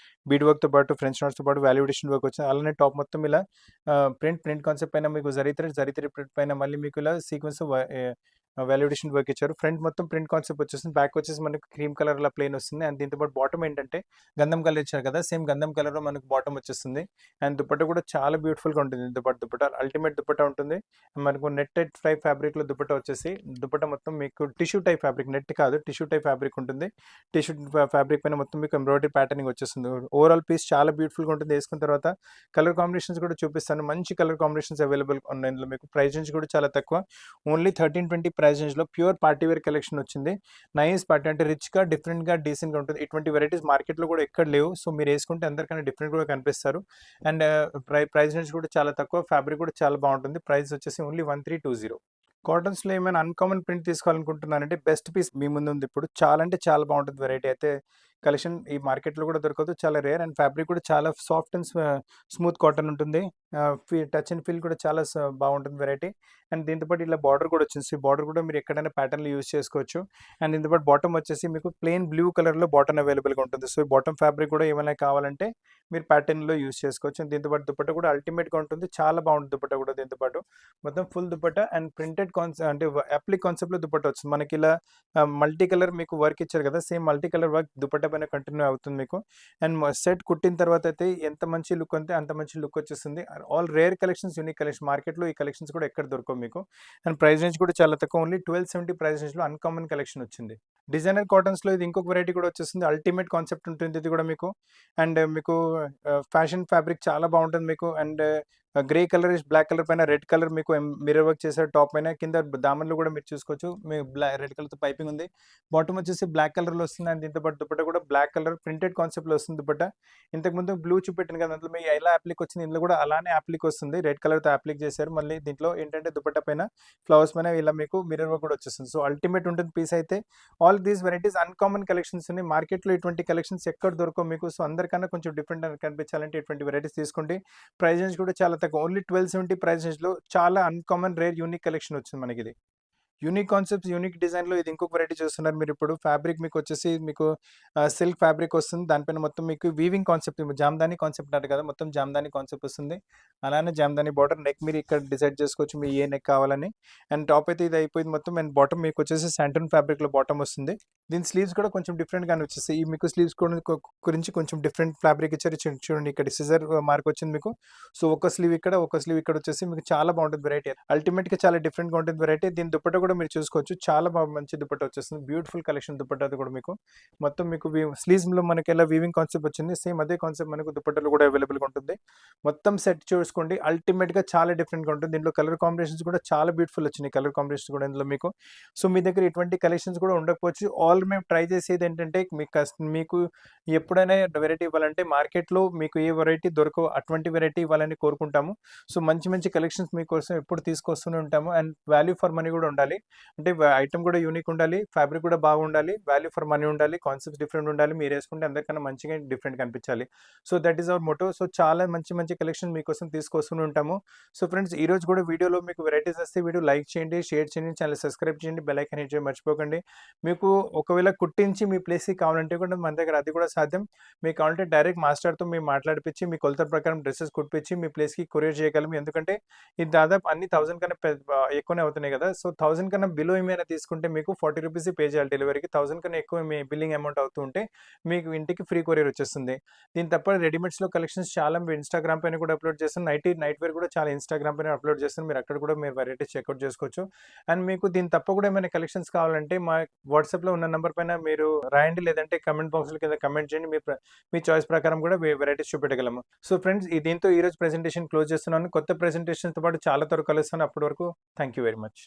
బీడ్ వర్క్‌తో పాటు ఫ్రెంచ్ నోట్స్‌తో పాటు వాల్యుడేషన్ వర్క్ వచ్చింది. అలానే టాప్ మొత్తం ఇలా ప్రింట్ కాన్సెప్ట్ పైన మీకు జరీ థ్రెడ్ ప్రింట్ పైన మళ్ళీ మీకు ఇలా సీక్వెన్స్ వాల్యుడేషన్ వర్క్ ఇచ్చారు. ఫ్రంట్ మొత్తం ప్రింట్ కాన్సెప్ట్ వచ్చేసింది. బ్యాక్ వచ్చేసి మనకు క్రీమ్ కలర్‌లో ప్లెయిన్ వస్తుంది. అండ్ దీంతో పాటు బాటమ్ ఏంటంటే గంధం కలర్ ఇచ్చారు కదా! సేమ్ గంధం కలర్‌లో మనకు బాటమ్ వచ్చేస్తుంది. అండ్ దుపట్టా కూడా చాలా బ్యూటిఫుల్‌గా ఉంటుంది. దీంతో పాటు దుపట్టా అల్టిమేట్ దుపట్టా ఉంటుంది. మనకు నెట్టెడ్ టైప్ ఫ్యాబ్రిక్‌లో దుపట్టా వచ్చేసి దుపట్టా మొత్తం మీకు టిష్యూ టైప్ ఫ్యాబ్రిక్, నెట్ కాదు టిష్యూ టైప్ ఫ్యాబ్రిక్ ఉంటుంది. టిష్యూ ఫ్యాబ్రిక్ పైన మొత్తం మీకు ఎంబ్రాయిడరీ ప్యాటర్నింగ్ వచ్చేస్తుంది. ఓవరాల్ పీస్ చాలా బ్యూటిఫుల్‌గా ఉంటుంది. ఏసుకున్న తర్వాత కలర్ కాంబినేషన్స్ కూడా చూపిస్తాను. మంచి కలర్ కాంబినేషన్స్ అవైలబుల్ ఉన్నాయి ఇందులో మీకు. ప్రైస్ రేంజ్ కూడా చాలా తక్కువ. ఓన్లీ 1320 ప్రైస్ రేంజ్‌లో ప్యూర్ పార్టీ వేర్ కలెక్షన్ వచ్చింది. నైస్ పార్టీ అంటే రిచ్‌గా, డిఫరెంట్‌గా, డీసెంట్‌గా ఉంటుంది. ఇటువంటి వెరైటీస్ మార్కెట్‌లో కూడా ఎక్కడ లేవు. సో మీరు ఏసుకుంటే అందరికన్నా డిఫరెంట్‌గా కనిపిస్తారు. అండ్ ప్రైస్ రేంజ్ కూడా చాలా తక్కువ. ఫ్యాబ్రిక్ కూడా చాలా బాగుంటుంది. ప్రైస్ వచ్చేసి ఓన్లీ 1320. కాటన్స్‌లో ఏమైనా అన్‌కామన్ ప్రింట్ తీసుకోవాలనుకుంటున్నారంటే బెస్ట్ పీస్ మీ ముందు ఉంది ఇప్పుడు. చాలా అంటే చాలా బాగుంటుంది వెరైటీ అయితే. కలెక్షన్ ఈ మార్కెట్‌లో కూడా దొరకదు. చాలా రేర్. అండ్ ఫ్యాబ్రిక్ కూడా చాలా సాఫ్ట్ అండ్ స్మూత్ కాటన్ ఉంటుంది. టచ్ అండ్ ఫీల్ కూడా చాలా బాగుంటుంది వెరైటీ. అండ్ దీంతో పాటు ఇలా బార్డర్ కూడా వచ్చింది. సో ఈ బార్డర్ కూడా మీరు ఎక్కడైనా ప్యాటర్న్‌లో యూజ్ చేసుకోవచ్చు. అండ్ దీంతో పాటు బాటమ్ వచ్చేసి మీకు ప్లెయిన్ బ్లూ కలర్‌లో బాటమ్ అవైలబుల్‌గా ఉంటుంది. సో ఈ బాటమ్ ఫ్యాబ్రిక్ కూడా ఏమైనా కావాలంటే మీరు ప్యాటర్న్‌లో యూజ్ చేసుకోవచ్చు. అండ్ దీంతో పాటు దుపట్టా కూడా అల్టిమేట్‌గా ఉంటుంది. చాలా బాగుంటుంది దుపట్టా కూడా దీంతో పాటు. మొత్తం ఫుల్ దుపట్టా అండ్ ప్రింటెడ్ అంటే అప్లిక్ కాన్సెప్ట్‌లో దుపట్టా వచ్చింది. మనకి ఇలా మల్టీ కలర్ మీకు వర్క్ ఇచ్చారు కదా! Same multi colour work dupatta పైన కంటిన్యూ అవుతుంది మీకు. అండ్ సెట్ కుట్టిన తర్వాత అయితే ఎంత మంచి లుక్ అంటే అంత మంచి లుక్ వచ్చేస్తుంది. All rare collections, unique collection. మార్కెట్‌లో ఈ కలెక్షన్స్ కూడా ఎక్కడ దొరకవు మీకు. అండ్ ప్రైస్ రేంజ్ కూడా చాలా తక్కువ. ఓన్లీ 1270 ప్రైస్ రేంజ్‌లో అన్‌కామన్ కలెక్షన్ వచ్చింది. డిజైనర్ కాటన్స్‌లో ఇది ఇంకొక వెరైటీ కూడా వచ్చేస్తుంది. అల్టిమేట్ కాన్సెప్ట్ ఉంటుంది ఇది కూడా మీకు. అండ్ మీకు ఫ్యాషన్ ఫ్యాబ్రిక్ చాలా బాగుంటుంది మీకు. And grey colourish black colour పైన రెడ్ కలర్ మీకు మిర్రర్ వర్క్ చేశారు టాప్ పైన. కింద దామన్‌లో కూడా మీరు చూసుకోవచ్చు. మీ రెడ్ కలర్‌తో పైపింగ్ ఉంది. బాటమ్ వచ్చేసి బ్లాక్ కలర్‌లో వస్తుంది. అండ్ దీంతో పాటు దుపట్టా కూడా బ్లాక్ కలర్ ప్రింటెడ్ కాన్సెప్ట్‌లో వస్తుంది దుపట్టా. ఇంతకుముందు బ్లూ చూపెట్టాను కదా! దాంట్లో మీకు ఎలా అప్లిక్ వచ్చింది, ఇందులో కూడా అలానే అప్లిక్ వస్తుంది. రెడ్ కలర్‌తో అప్లిక్ చేశారు. మళ్ళీ దీంట్లో ఏంటంటే దుపట్టా పైన ఫ్లవర్స్ పైన ఇలా మీకు మిర్రర్ వర్క్ కూడా వచ్చేస్తుంది. సో అల్టిమేట్ ఉంటుంది పీస్ అయితే. All these varieties uncommon collections ఉన్నాయి. మార్కెట్‌లో ఇటువంటి కలెక్షన్స్ ఎక్కడ దొరకవు మీకు. సో అందరికన్నా కొంచెం డిఫరెంట్ కనిపించాలంటే ఇటువంటి వెరైటీస్ తీసుకోండి. ప్రైస్ రేంజ్ కూడా చాలా తక్కువ. ఓన్లీ 1270 ప్రైస్ రేంజ్‌లో చాలా అన్‌కామన్ రేర్ యూనిక్ కలెక్షన్ వచ్చింది మనకిది. యూనిక్ కాన్సెప్ట్స్, యూనిక్ డిజైన్‌లో ఇది ఇంకొక వెరైటీ చూస్తున్నారు మీరిప్పుడు. ఫ్యాబ్రిక్ మీకొచ్చేసి మీకు సిల్క్ ఫ్యాబ్రిక్ వస్తుంది. దానిపైన మొత్తం మీకు వీవింగ్ కాన్సెప్ట్ జామదాని కాన్సెప్ట్ అంటారు కదా! మొత్తం జామదాని కాన్సెప్ట్ వస్తుంది. అలానే జామదాని బార్డర్ నెక్ మీరు ఇక్కడ డిసైడ్ చేసుకోవచ్చు మీ ఏ నెక్ కావాలని. అండ్ టాప్ అయితే ఇది అయిపోయింది మొత్తం. అండ్ బాటమ్ మీకొచ్చేసి శాంటన్ ఫ్యాబ్రిక్‌లో బాటమ్ వస్తుంది. దీని స్లీవ్స్ కూడా కొంచెం డిఫరెంట్‌గానే వచ్చేసాయి. ఈ మీకు స్లీవ్స్ కూడా గురించి కొంచెం డిఫరెంట్ ఫ్యాబ్రిక్ ఇచ్చారు. చూడండి ఇక్కడ సిజర్ మార్క్ వచ్చింది మీకు. సో ఒక స్లీవ్ ఇక్కడ, ఒక స్లీవ్ ఇక్కడ వచ్చేసి మీకు చాలా బాగుంటుంది వెరైటీ. అల్టిమేట్‌గా చాలా డిఫరెంట్‌గా ఉంటుంది వెరైటీ. దీని దుపట్టా కూడా మీరు చూసుకోవచ్చు. చాలా మంచి దుపట్టా వచ్చేస్తుంది. బ్యూటిఫుల్ కలెక్షన్ దుపట్టా అది కూడా మీకు. మొత్తం మీకు స్లీవ్స్‌లో మనకి ఎలా వీవింగ్ కాన్సెప్ట్ వచ్చింది. సేమ్ అదే కాన్సెప్ట్ మనకు దుపట్టాలో కూడా అవైలబుల్‌గా ఉంటుంది. మొత్తం సెట్ చూసుకోండి. అల్టిమేట్‌గా చాలా డిఫరెంట్‌గా ఉంటుంది. దీంట్లో కలర్ కాంబినేషన్స్ కూడా చాలా బ్యూటిఫుల్ వచ్చినాయి. కలర్ కాంబినేషన్స్ కూడా ఇందులో మీకు. సో మీ దగ్గర ఇటువంటి కలెక్షన్స్ కూడా ఉండకపోవచ్చు. ఆల్ మేము ట్రై చేసేది ఏంటంటే మీకు ఎప్పుడైనా వెరైటీ ఇవ్వాలంటే మార్కెట్‌లో మీకు ఏ వెరైటీ దొరకవు అటువంటి వెరైటీ ఇవ్వాలని కోరుకుంటాము. సో మంచి మంచి కలెక్షన్స్ మీకోసం ఎప్పుడు తీసుకొస్తూనే ఉంటాము. అండ్ వాల్యూ ఫర్ మనీ కూడా ఉండాలి. అంటే ఐటెమ్ కూడా యూనిక్ ఉండాలి. ఫ్యాబ్రిక్ కూడా బాగుండాలి. వాల్యూ ఫర్ మనీ ఉండాలి. కాన్సెప్ట్స్ డిఫరెంట్ ఉండాలి. మీరేసుకుంటే అందరికన్నా మంచిగా డిఫరెంట్ కనిపించాలి. So that is our motto. So చాలా మంచి మంచి కలెక్షన్ మీకోసం తీసుకొస్తూనే ఉంటాము. సో ఫ్రెండ్స్ ఈరోజు కూడా వీడియోలో మీకు వెరైటీస్ వస్తే వీడియో లైక్ చేయండి, షేర్ చేయండి, ఛానల్ సబ్స్క్రైబ్ చేయండి, బెల్ ఐకాన్ హిట్ చేయడం మర్చిపోకండి. మీకు ఒకవేళ కుట్టించి మీ ప్లేస్‌కి కావాలంటే కూడా మన దగ్గర అది కూడా సాధ్యం. మీకు కావాలంటే డైరెక్ట్ మాస్టర్‌తో మేము మాట్లాడిపిచ్చి మీ కొలతల ప్రకారం డ్రెసెస్ కుట్టిపిచ్చి మీ ప్లేస్‌కి కొరియర్ చేయగలము. ఎందుకంటే ఇది దాదాపు అన్ని 1000 కన్నా ఎక్కువనే అవుతున్నాయి కదా! సో 1000 కన్నా బిలో ఏమైనా తీసుకుంటే మీకు 40 రూపీసే పే చేయాలి డెలివరీకి. 1000 కన్నా ఎక్కువ మీ బిల్లింగ్ అమౌంట్ అవుతూ ఉంటే మీకు ఇంటికి ఫ్రీ కొరియర్ వచ్చేస్తుంది. దీని తప్ప రెడీమేడ్స్‌లో కలెక్షన్స్ చాలా ఇన్‌స్టాగ్రామ్ పైన కూడా అప్‌లోడ్ చేస్తాను. నైట్ వేర్ కూడా చాలా ఇన్‌స్టాగ్రామ్ పైన అప్‌లోడ్ చేస్తాను. మీరు అక్కడ కూడా మీరు వెరైటీస్ చెక్‌ఔట్ చేసుకోవచ్చు. అండ్ మీకు దీని తప్ప కూడా ఏమైనా కలెక్షన్స్ కావాలంటే మా వాట్సాప్‌లో ఉన్న నంబర్ పైన మీరు రాయండి. లేదంటే కామెంట్ బాక్స్‌లో కింద కామెంట్ చేయండి. మీ చాయిస్ ప్రకారం కూడా వెరైటీస్ చూపెట్టగలము. సో ఫ్రెండ్స్ దీంతో ఈరోజు ప్రెజెంటేషన్ క్లోజ్ చేస్తున్నాను. కొత్త ప్రెజెంటేషన్స్‌తో పాటు చాలా త్వరగా కలుస్తాను. అప్పటి వరకు థాంక్ యూ వెరీ మచ్.